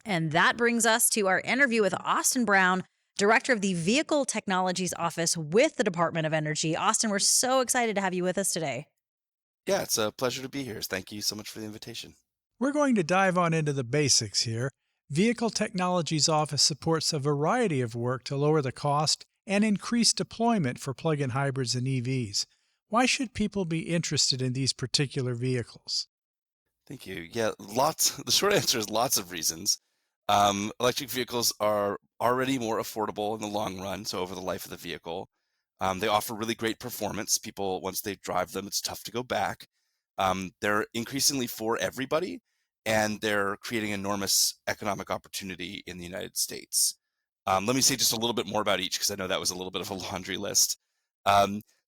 And that brings us to our interview with Austin Brown, Director of the Vehicle Technologies Office with the Department of Energy. Austin, we're so excited to have you with us today. Yeah, it's a pleasure to be here. Thank you so much for the invitation. We're going to dive on into the basics here. Vehicle Technologies Office supports a variety of work to lower the cost and increase deployment for plug-in hybrids and EVs. Why should people be interested in these particular vehicles? Thank you. Yeah, lots. The short answer is lots of reasons. Electric vehicles are already more affordable in the long run, so over the life of the vehicle. They offer really great performance. People, once they drive them, it's tough to go back. They're increasingly for everybody, and they're creating enormous economic opportunity in the United States. Let me say just a little bit more about each, because I know that was a little bit of a laundry list.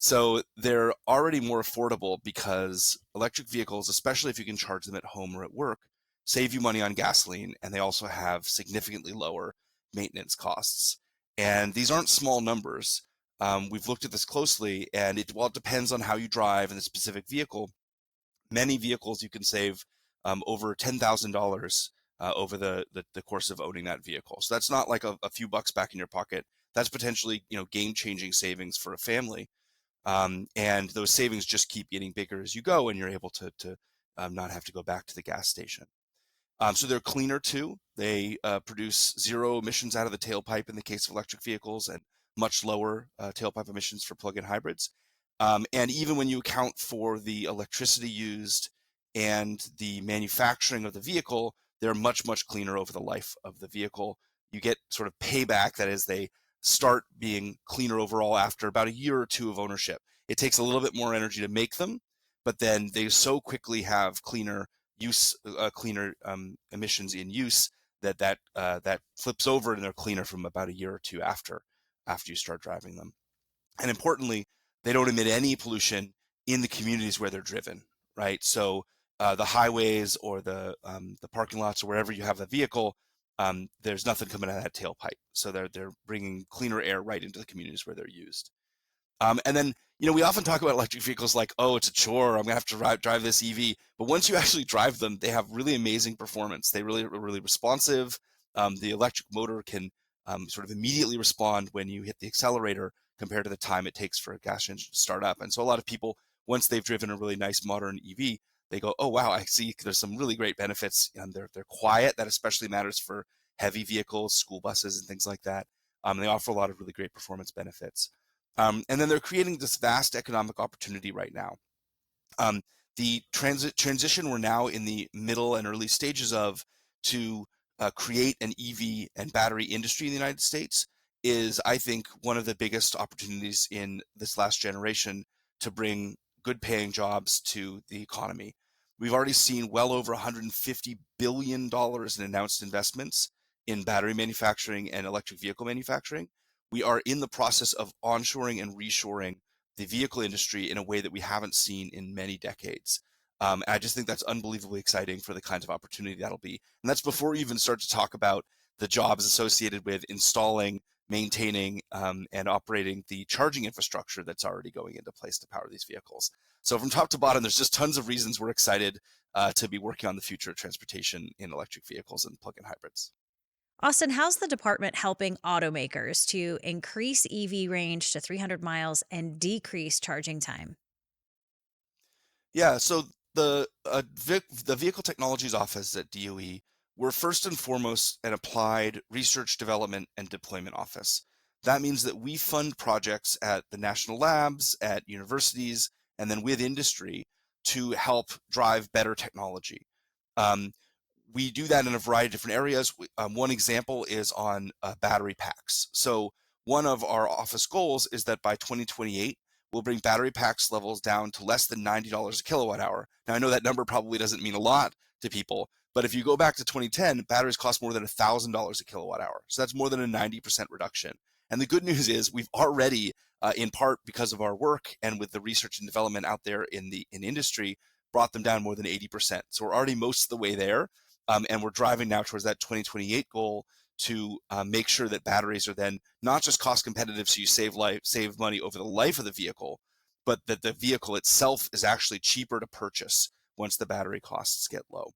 So they're already more affordable because electric vehicles, especially if you can charge them at home or at work, save you money on gasoline, and they also have significantly lower maintenance costs. And these aren't small numbers. We've looked at this closely, and while it depends on how you drive and the specific vehicle, many vehicles you can save over $10,000 over the course of owning that vehicle. So that's not like a few bucks back in your pocket. That's potentially game-changing savings for a family. And those savings just keep getting bigger as you go, and you're able to not have to go back to the gas station. So they're cleaner too. They produce zero emissions out of the tailpipe in the case of electric vehicles, and much lower tailpipe emissions for plug-in hybrids. And even when you account for the electricity used and the manufacturing of the vehicle, they're much, much cleaner over the life of the vehicle. You get sort of payback, that is, they start being cleaner overall after about a year or two of ownership. It takes a little bit more energy to make them, but then they so quickly have cleaner emissions in use that flips over, and they're cleaner from about a year or two after you start driving them. And importantly, they don't emit any pollution in the communities where they're driven, right? So the highways or the parking lots or wherever you have the vehicle, there's nothing coming out of that tailpipe. So they're bringing cleaner air right into the communities where they're used. And then, we often talk about electric vehicles like, oh, it's a chore. I'm gonna have to drive this EV. But once you actually drive them, they have really amazing performance. They really responsive. The electric motor can sort of immediately respond when you hit the accelerator compared to the time it takes for a gas engine to start up. And so a lot of people, once they've driven a really nice modern EV, they go, oh, wow, I see there's some really great benefits. They're quiet. That especially matters for heavy vehicles, school buses, and things like that. They offer a lot of really great performance benefits. And then they're creating this vast economic opportunity right now. The transition we're now in the middle and early stages of to create an EV and battery industry in the United States is, I think, one of the biggest opportunities in this last generation to bring good paying jobs to the economy. We've already seen well over $150 billion in announced investments in battery manufacturing and electric vehicle manufacturing. We are in the process of onshoring and reshoring the vehicle industry in a way that we haven't seen in many decades. I just think that's unbelievably exciting for the kinds of opportunity that'll be. And that's before we even start to talk about the jobs associated with installing, maintaining, and operating the charging infrastructure that's already going into place to power these vehicles. So from top to bottom, there's just tons of reasons we're excited to be working on the future of transportation in electric vehicles and plug-in hybrids. Austin, how's the department helping automakers to increase EV range to 300 miles and decrease charging time? Yeah, so the Vehicle Technologies Office at DOE, we're first and foremost an applied research, development, and deployment office. That means that we fund projects at the national labs, at universities, and then with industry to help drive better technology. Um, we do that in a variety of different areas. One example is on battery packs. So one of our office goals is that by 2028, we'll bring battery packs levels down to less than $90 a kilowatt hour. Now, I know that number probably doesn't mean a lot to people, but if you go back to 2010, batteries cost more than $1,000 a kilowatt hour. So that's more than a 90% reduction. And the good news is we've already, in part because of our work and with the research and development out there in industry, brought them down more than 80%. So we're already most of the way there. And we're driving now towards that 2028 goal to make sure that batteries are then not just cost competitive, so you save money over the life of the vehicle, but that the vehicle itself is actually cheaper to purchase once the battery costs get low.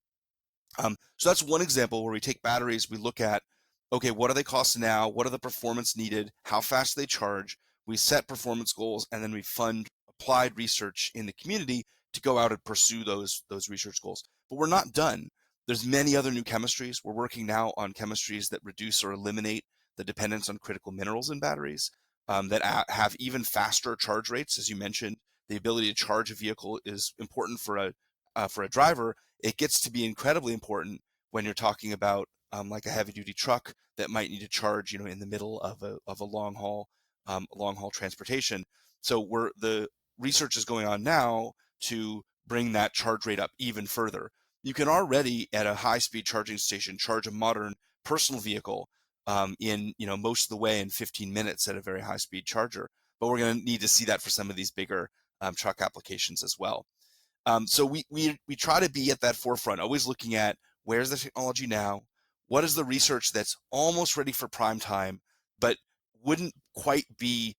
So that's one example where we take batteries, we look at, okay, what are they costing now? What are the performance needed? How fast do they charge? We set performance goals, and then we fund applied research in the community to go out and pursue those research goals. But we're not done. There's many other new chemistries. We're working now on chemistries that reduce or eliminate the dependence on critical minerals in batteries, that have even faster charge rates. As you mentioned, the ability to charge a vehicle is important for a driver. It gets to be incredibly important when you're talking about like a heavy duty truck that might need to charge, in the middle of a long haul transportation. So the research is going on now to bring that charge rate up even further. You can already at a high speed charging station charge a modern personal vehicle in most of the way in 15 minutes at a very high speed charger. But we're going to need to see that for some of these bigger truck applications as well. So we try to be at that forefront, always looking at where's the technology now, what is the research that's almost ready for prime time, but wouldn't quite be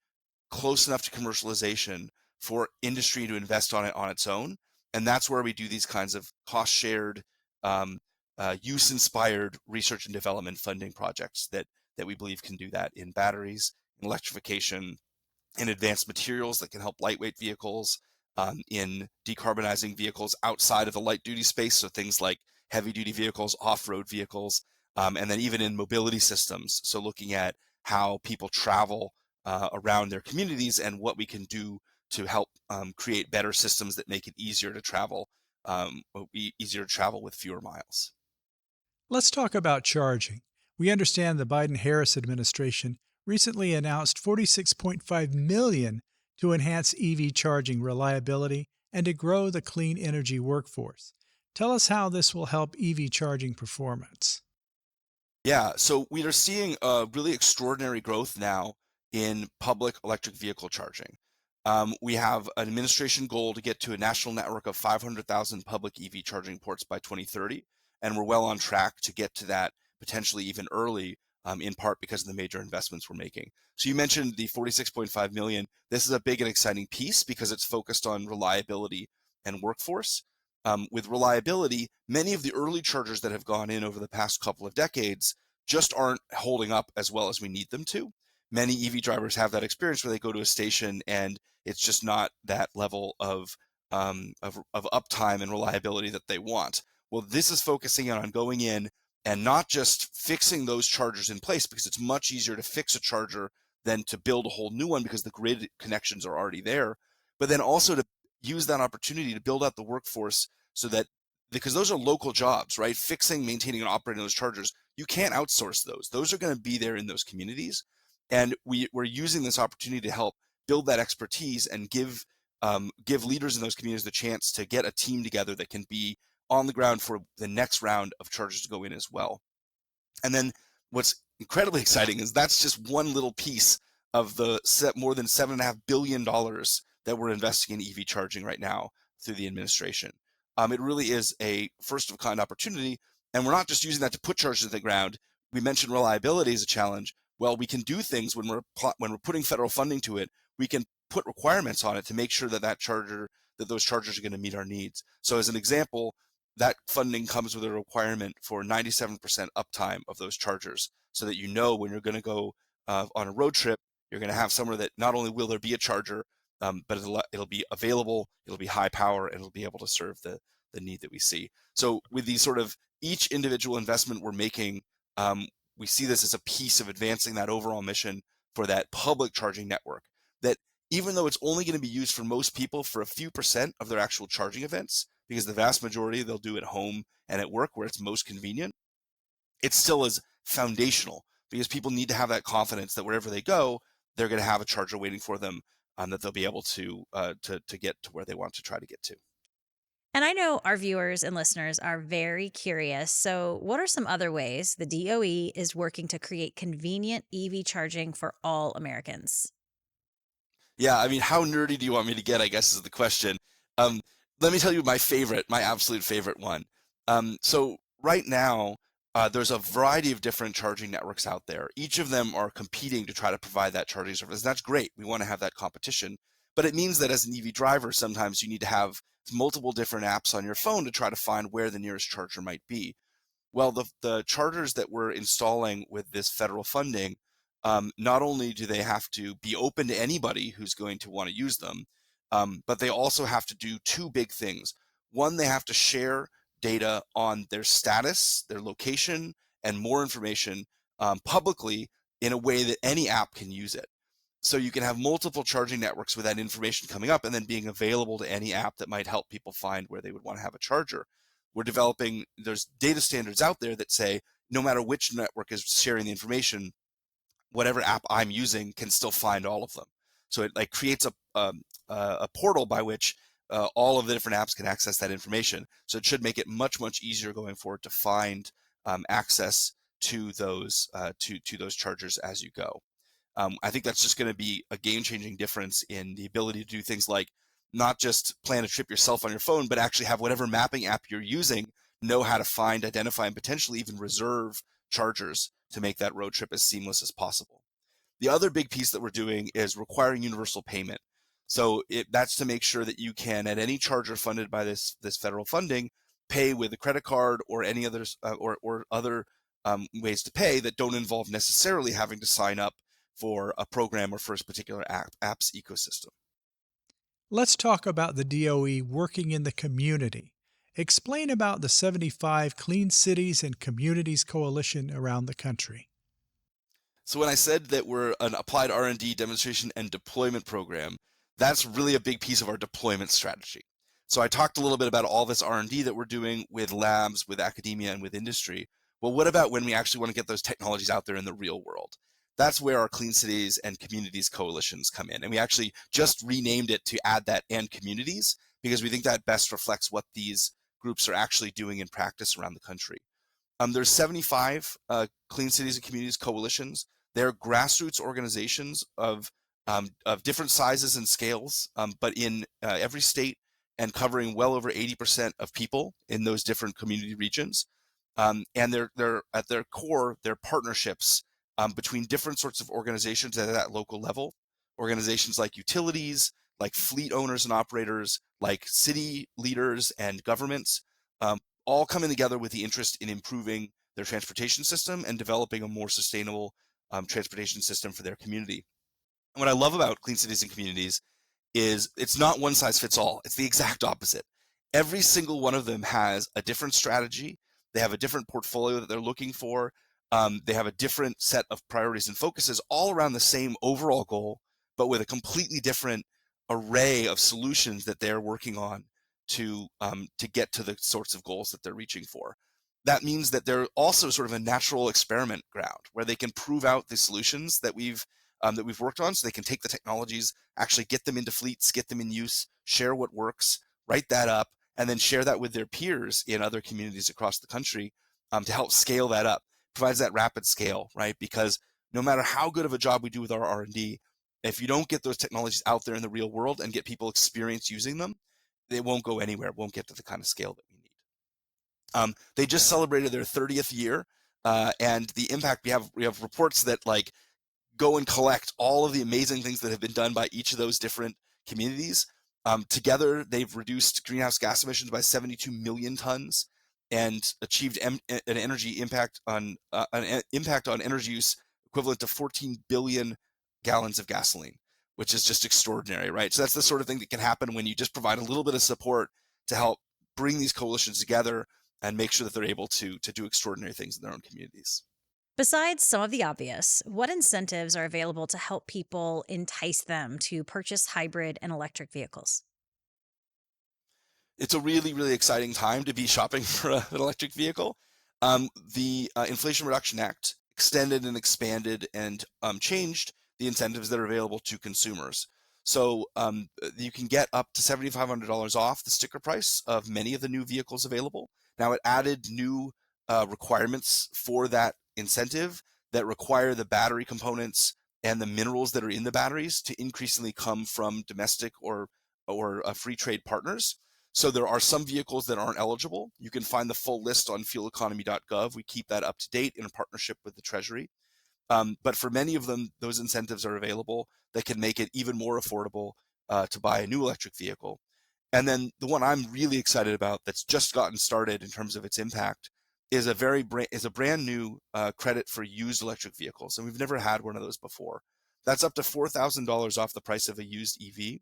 close enough to commercialization for industry to invest on it on its own. And that's where we do these kinds of cost shared, use inspired research and development funding projects that we believe can do that in batteries, in electrification, in advanced materials that can help lightweight vehicles, in decarbonizing vehicles outside of the light duty space. So things like heavy duty vehicles, off-road vehicles, and then even in mobility systems. So looking at how people travel around their communities and what we can do to help create better systems that make it easier to travel with fewer miles. Let's talk about charging. We understand the Biden-Harris administration recently announced $46.5 million to enhance EV charging reliability and to grow the clean energy workforce. Tell us how this will help EV charging performance. Yeah, so we are seeing a really extraordinary growth now in public electric vehicle charging. We have an administration goal to get to a national network of 500,000 public EV charging ports by 2030, and we're well on track to get to that potentially even early, in part because of the major investments we're making. So you mentioned the 46.5 million. This is a big and exciting piece because it's focused on reliability and workforce. With reliability, many of the early chargers that have gone in over the past couple of decades just aren't holding up as well as we need them to. Many EV drivers have that experience where they go to a station and it's just not that level of uptime and reliability that they want. Well, this is focusing on going in and not just fixing those chargers in place, because it's much easier to fix a charger than to build a whole new one because the grid connections are already there, but then also to use that opportunity to build out the workforce so that, because those are local jobs, right? Fixing, maintaining, and operating those chargers, you can't outsource those. Those are going to be there in those communities. And we're using this opportunity to help build that expertise and give leaders in those communities the chance to get a team together that can be on the ground for the next round of chargers to go in as well. And then what's incredibly exciting is that's just one little piece of the more than $7.5 billion that we're investing in EV charging right now through the administration. It really is a first of kind opportunity. And we're not just using that to put chargers in the ground. We mentioned reliability as a challenge. Well, we can do things when we're putting federal funding to it. We can put requirements on it to make sure that those chargers are going to meet our needs. So as an example, that funding comes with a requirement for 97% uptime of those chargers, so that when you're going to go on a road trip, you're going to have somewhere that not only will there be a charger, but it'll be available, it'll be high power, and it'll be able to serve the need that we see. So with these sort of each individual investment we're making, we see this as a piece of advancing that overall mission for that public charging network, that even though it's only going to be used for most people for a few percent of their actual charging events, because the vast majority they'll do at home and at work where it's most convenient, it still is foundational, because people need to have that confidence that wherever they go, they're going to have a charger waiting for them, that they'll be able to get to where they want to try to get to. And I know our viewers and listeners are very curious. So, what are some other ways the DOE is working to create convenient EV charging for all Americans? Yeah, I mean, how nerdy do you want me to get, I guess is the question. Um, Let me tell you my absolute favorite one. So right now, there's a variety of different charging networks out there. Each of them are competing to try to provide that charging service. That's great. We want to have that competition. But it means that as an EV driver, sometimes you need to have multiple different apps on your phone to try to find where the nearest charger might be. Well, the chargers that we're installing with this federal funding, not only do they have to be open to anybody who's going to want to use them, but they also have to do two big things. One, they have to share data on their status, their location, and more information publicly in a way that any app can use it. So you can have multiple charging networks with that information coming up and then being available to any app that might help people find where they would want to have a charger. There's data standards out there that say no matter which network is sharing the information, whatever app I'm using can still find all of them. So it like creates a portal by which all of the different apps can access that information. So it should make it much, much easier going forward to find access to those chargers as you go. I think that's just going to be a game-changing difference in the ability to do things like not just plan a trip yourself on your phone, but actually have whatever mapping app you're using know how to find, identify, and potentially even reserve chargers to make that road trip as seamless as possible. The other big piece that we're doing is requiring universal payment. So that's to make sure that you can, at any charger funded by this federal funding, pay with a credit card or any others or other ways to pay that don't involve necessarily having to sign up for a program or for a particular app's ecosystem. Let's talk about the DOE working in the community. Explain about the 75 Clean Cities and Communities Coalition around the country. So when I said that we're an applied R&D demonstration and deployment program, that's really a big piece of our deployment strategy. So I talked a little bit about all this R&D that we're doing with labs, with academia, and with industry. Well, what about when we actually want to get those technologies out there in the real world? That's where our Clean Cities and Communities coalitions come in. And we actually just renamed it to add that "and communities" because we think that best reflects what these groups are actually doing in practice around the country. There's 75 Clean Cities and Communities coalitions. They're grassroots organizations of different sizes and scales, but in every state and covering well over 80% of people in those different community regions. And they're at their core, they're partnerships between different sorts of organizations at that local level. Organizations like utilities, like fleet owners and operators, like city leaders and governments, all coming together with the interest in improving their transportation system and developing a more sustainable transportation system for their community. And what I love about Clean Cities and Communities is it's not one size fits all. It's the exact opposite. Every single one of them has a different strategy. They have a different portfolio that they're looking for. They have a different set of priorities and focuses all around the same overall goal, but with a completely different array of solutions that they're working on to get to the sorts of goals that they're reaching for. That means that they're also sort of a natural experiment ground where they can prove out the solutions that we've worked on, so they can take the technologies, actually get them into fleets, get them in use, share what works, write that up, and then share that with their peers in other communities across the country to help scale that up. Provides that rapid scale, right? Because no matter how good of a job we do with our R&D, if you don't get those technologies out there in the real world and get people experience using them, they won't go anywhere. It won't get to the kind of scale that we need. They just celebrated their 30th year, and the impact we have reports that like go and collect all of the amazing things that have been done by each of those different communities. Together, they've reduced greenhouse gas emissions by 72 million tons and achieved an energy impact on energy use equivalent to 14 billion gallons of gasoline, which is just extraordinary, right? So that's the sort of thing that can happen when you just provide a little bit of support to help bring these coalitions together and make sure that they're able to do extraordinary things in their own communities. Besides some of the obvious, what incentives are available to help people entice them to purchase hybrid and electric vehicles? It's a really, really exciting time to be shopping for an electric vehicle. The Inflation Reduction Act extended and expanded and changed the incentives that are available to consumers. So you can get up to $7,500 off the sticker price of many of the new vehicles available. Now, it added new requirements for that incentive that require the battery components and the minerals that are in the batteries to increasingly come from domestic or free trade partners. So there are some vehicles that aren't eligible. You can find the full list on fueleconomy.gov. We keep that up to date in a partnership with the Treasury. But for many of them, those incentives are available that can make it even more affordable to buy a new electric vehicle. And then the one I'm really excited about that's just gotten started in terms of its impact is a brand new credit for used electric vehicles, and we've never had one of those before. That's up to $4,000 off the price of a used EV,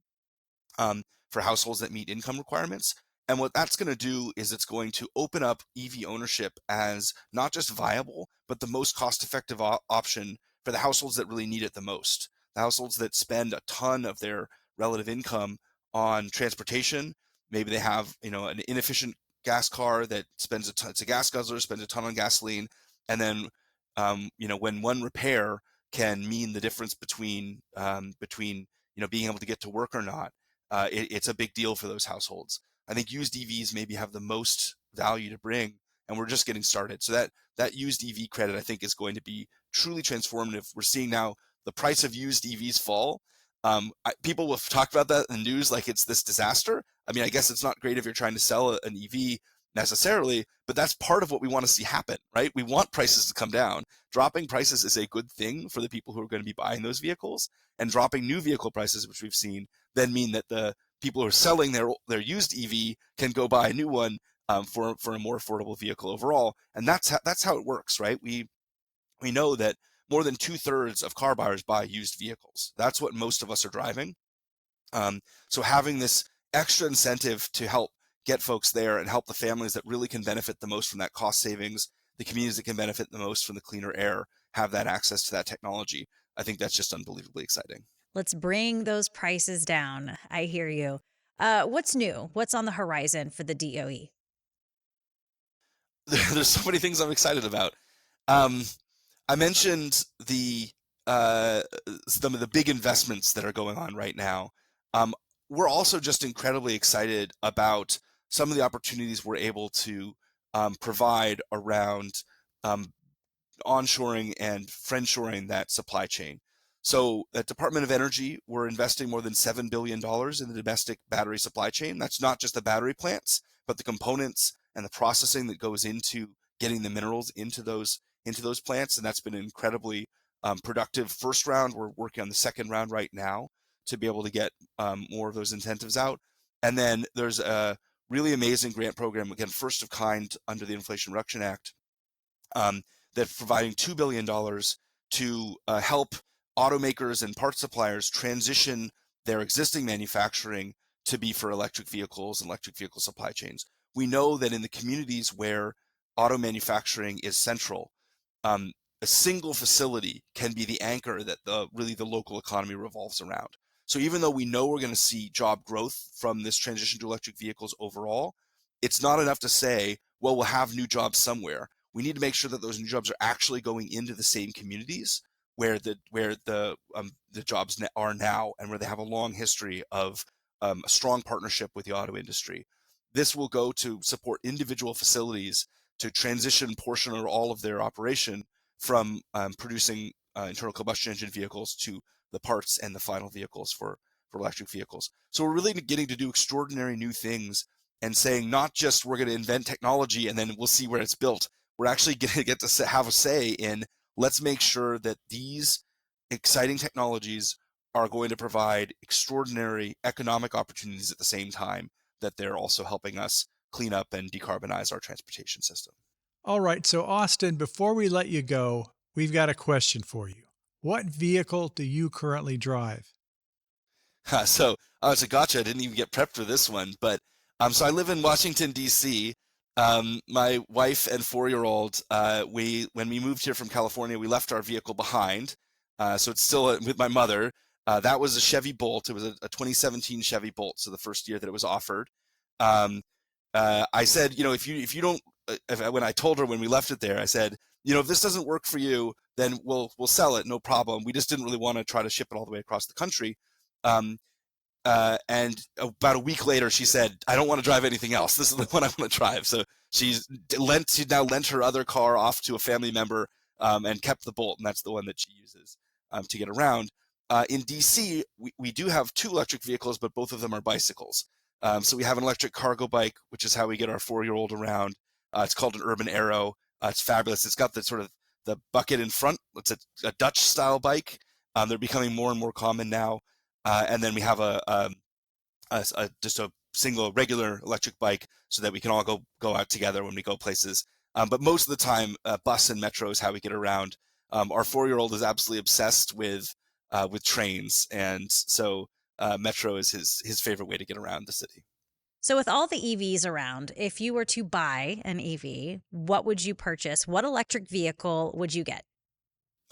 for households that meet income requirements. And what that's going to do is it's going to open up EV ownership as not just viable, but the most cost-effective option for the households that really need it the most. The households that spend a ton of their relative income on transportation. Maybe they have, an inefficient gas car that spends a ton, it's a gas guzzler, spends a ton on gasoline, and then, when one repair can mean the difference between being able to get to work or not, it's a big deal for those households. I think used EVs maybe have the most value to bring, and we're just getting started. So that used EV credit, I think, is going to be truly transformative. We're seeing now the price of used EVs fall. People will talk about that in the news like it's this disaster. I mean, I guess it's not great if you're trying to sell an EV necessarily, but that's part of what we want to see happen, right? We want prices to come down. Dropping prices is a good thing for the people who are going to be buying those vehicles, and dropping new vehicle prices, which we've seen, then mean that the people who are selling their used EV can go buy a new one, for a more affordable vehicle overall. And that's how it works, right? We know that more than 2/3 of car buyers buy used vehicles. That's what most of us are driving. So having this extra incentive to help get folks there and help the families that really can benefit the most from that cost savings, the communities that can benefit the most from the cleaner air, have that access to that technology. I think that's just unbelievably exciting. Let's bring those prices down. I hear you. What's new? What's on the horizon for the DOE? There's so many things I'm excited about. Um, I mentioned some of the big investments that are going on right now. Um, we're also just incredibly excited about some of the opportunities we're able to provide around um, onshoring and friendshoring that supply chain. So at Department of Energy, we're investing more than $7 billion in the domestic battery supply chain. That's not just the battery plants, but the components and the processing that goes into getting the minerals into those plants. And that's been an incredibly productive first round. We're working on the second round right now to be able to get more of those incentives out. And then there's a really amazing grant program, again, first of kind under the Inflation Reduction Act, um, that's providing $2 billion to help automakers and parts suppliers transition their existing manufacturing to be for electric vehicles and electric vehicle supply chains. We know that in the communities where auto manufacturing is central, a single facility can be the anchor that really the local economy revolves around. So even though we know we're going to see job growth from this transition to electric vehicles overall, it's not enough to say, well, we'll have new jobs somewhere. We need to make sure that those new jobs are actually going into the same communities where the jobs are now, and where they have a long history of a strong partnership with the auto industry. This will go to support individual facilities to transition portion or all of their operation from producing internal combustion engine vehicles to the parts and the final vehicles for electric vehicles. So we're really getting to do extraordinary new things, and saying not just we're going to invent technology and then we'll see where it's built. We're actually going to get to have a say in, let's make sure that these exciting technologies are going to provide extraordinary economic opportunities at the same time that they're also helping us clean up and decarbonize our transportation system. All right, so Austin, before we let you go, we've got a question for you. What vehicle do you currently drive? It's a gotcha. I didn't even get prepped for this one, but so I live in Washington D.C. My wife and 4-year-old, when we moved here from California, we left our vehicle behind. So it's still with my mother. That was a Chevy Bolt. It was a 2017 Chevy Bolt. So the first year that it was offered. Um, I said, if you don't, when I told her when we left it there, I said, if this doesn't work for you, then we'll sell it, no problem. We just didn't really want to try to ship it all the way across the country. Um, and about a week later, she said, "I don't want to drive anything else. This is the one I want to drive." So she now lent her other car off to a family member, and kept the Bolt, and that's the one that she uses to get around. In DC, we do have two electric vehicles, but both of them are bicycles. So we have an electric cargo bike, which is how we get our 4-year-old around. It's called an Urban Arrow. It's fabulous. It's got the sort of the bucket in front. It's a Dutch style bike. They're becoming more and more common now. And then we have just a single regular electric bike, so that we can all go out together when we go places. But most of the time, bus and metro is how we get around. Our 4-year-old is absolutely obsessed with trains, and so metro is his favorite way to get around the city. So, with all the EVs around, if you were to buy an EV, what would you purchase? What electric vehicle would you get?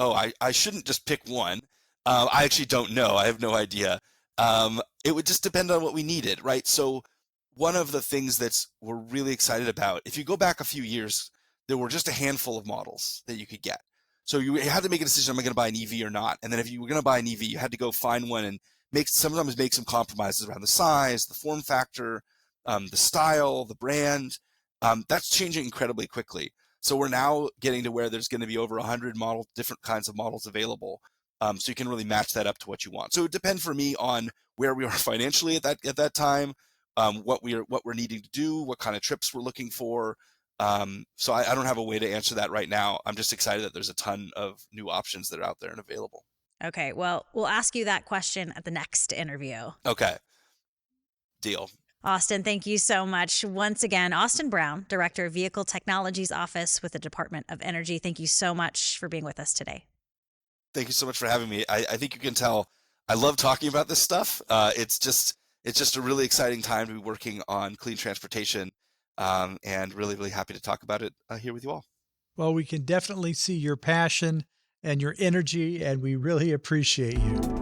Oh, I shouldn't just pick one. I actually don't know. I have no idea. It would just depend on what we needed, right? So one of the things that's we're really excited about, if you go back a few years, there were just a handful of models that you could get. So you had to make a decision, am I going to buy an EV or not? And then if you were going to buy an EV, you had to go find one and sometimes make some compromises around the size, the form factor, the style, the brand. That's changing incredibly quickly. So we're now getting to where there's going to be over 100 different kinds of models available. So you can really match that up to what you want. So it would depend for me on where we are financially at that time, what we're needing to do, what kind of trips we're looking for. So I don't have a way to answer that right now. I'm just excited that there's a ton of new options that are out there and available. Okay, well, we'll ask you that question at the next interview. Okay, deal. Austin, thank you so much. Once again, Austin Brown, Director of Vehicle Technologies Office with the Department of Energy. Thank you so much for being with us today. Thank you so much for having me. I think you can tell I love talking about this stuff. It's just a really exciting time to be working on clean transportation, and really, really happy to talk about it here with you all. Well, we can definitely see your passion and your energy, and we really appreciate you.